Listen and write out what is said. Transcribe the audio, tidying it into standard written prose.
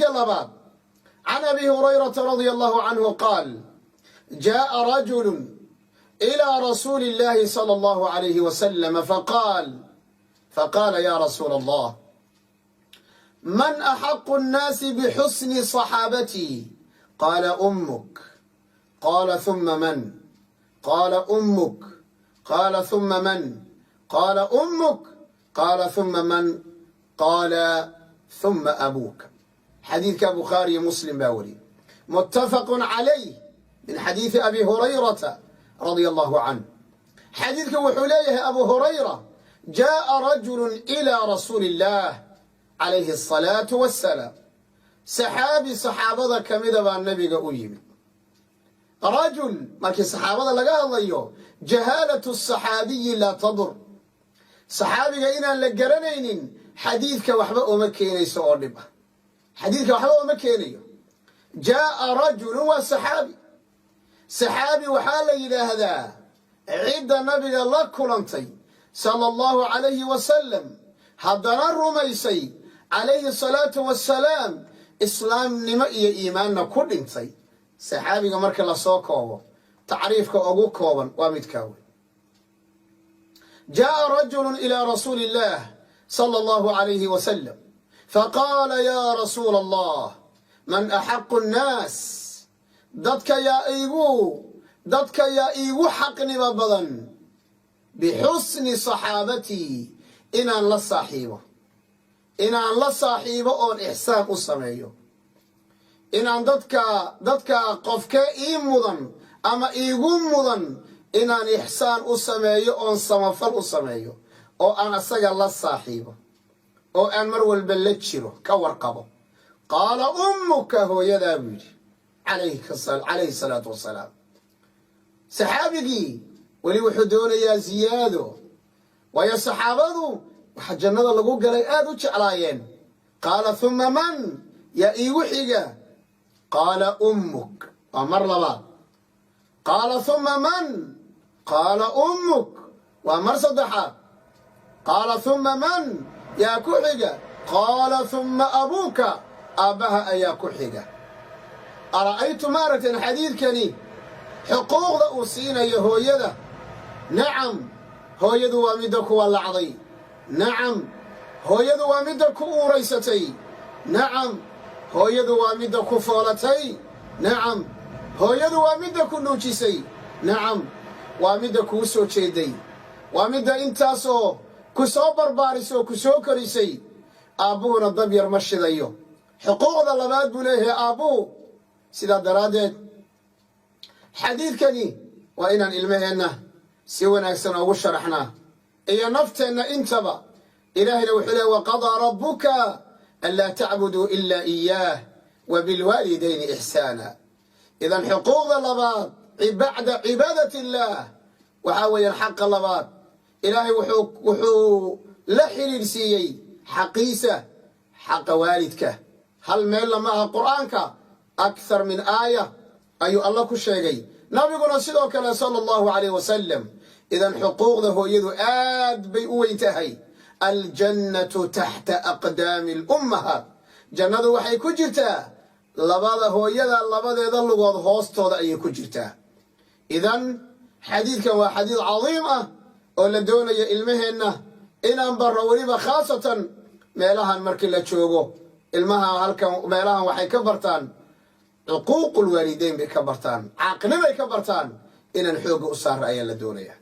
بعد عن أبي هريرة رضي الله عنه قال: جاء رجل إلى رسول الله صلى الله عليه وسلم فقال يا رسول الله، من أحق الناس بحسن صحابتي؟ قال: أمك. قال: ثم من؟ قال: أمك. قال: ثم من؟ قال: أمك. قال: ثم من؟ قال: ثم أبوك. حديث بخاري مسلم باوري متفق عليه من حديث أبي هريرة رضي الله عنه. حديث وحليه أبو هريرة: جاء رجل إلى رسول الله عليه الصلاة والسلام. صحابي صحابة كمذا بالنبي قويم رجل markii saxaabada laga hadlayo jahaalatu saxaabiyi la tadur, saxaabiga inaan la garanaynin xadiidka waxba uma keenayso oo dhib ah. xadiidka waxba uma keenayo. jaa rajulun wa saxaabi waxaa la yidhaahdaa cidda nabiga la kulantay sallallahu alayhi wasallam, haddana rumaysay calayhi salaatu wassalaam, islaamnimo iyo iimaanna ku dhintay. saxaabiga marka la soo koobo tacriifka ugu kooban waa midkaa wey. jaa rajulun ilaa rasuuli illah sala allahu alayhi wasalam faqaala yaa rasuula allah, man axaqu nnaas, dadka yaa iigu xaqnimo badan bixusni saxaabatii, inaan la saaxiibo oon ixsaan u sameeyo, inaan dadka qofkee ii mudan ama iigu mudan inaan ixsaan u sameeyo oon samafal u sameeyo, oo aan asaga la saaxiibo, oo aan mar walba la jiro, ka warqabo. qaala ummuka, hooyadaa buu yidhi calayhi salaatu wassalaam. saxaabigii weli wuxuu doonayaa ziyaado, waayo saxaabadu waxa jannada lagu galay aad u jeclaayeen. qaala thumma man, yaa iigu xiga? qaala ummuk, waa mar labaad. qaala thumma man? qaala ummuk, waa mar saddexaad. qaala thumma man, yaa ku xiga? qaala thumma abuuka, aabbaha ayaa ku xiga. ara'aytu maaragteen xadiidkani xuquuqda uu siinayo hooyada. nacam, hooyadu waa midda ku wallacday. nacam, hooyadu waa midda ku uuraysatay. nacam, hooyadu waa midda ku foolatay. nacam, hooyadu waa midda ku nuujisay. nacam, waa midda kuu soo jeeday. waa midda intaasoo ku soo barbaarisoo ku soo korisay. aabbuhuna dab yar ma shidayo. xuquuqda labaad buu leeyahay aabbuhu. sidaa daraaddeed xadiidkani waa inaan ilmaheenna si wanaagsan ugu sharaxnaa iyo nafteenna intaba. ilaahayna wuxuu leeyahy: waqadaa rabbuka anlaa tacbuduu ilaa iyaah wa bilwaalidayni ixsaana. idan xuquuqda labaad bacda cibaadat illaah waxaa weeyaan xaqa labaad. ilaahay wuxuu la xidhiidhsiiyey xaqiisa, xaqa waalidka. hal meel lama aha qur'aanka, akthar min aaya ayuu alla ku sheegay, nabiguna sidoo kale sala allahu calayh wasalam. idan xuquuqda hooyadu aad bay u weyn tahay. aljannatu taxta aqdaami alummahaat, jannadu waxay ku jirtaa hooyada labadeeda lugood hoostooda ayay ku jirtaa. idan xadiidkan waa xadiid cadiim ah oo la doonayo ilmaheenna inaan barro, weliba khaasatan meelahan markii la joogo. ilmaha meelahan waxay ka bartaan cuquuqul waalideyn bay ka bartaan, caaqnimay ka bartaan. inaan xoogga u saarra ayaa la doonaya.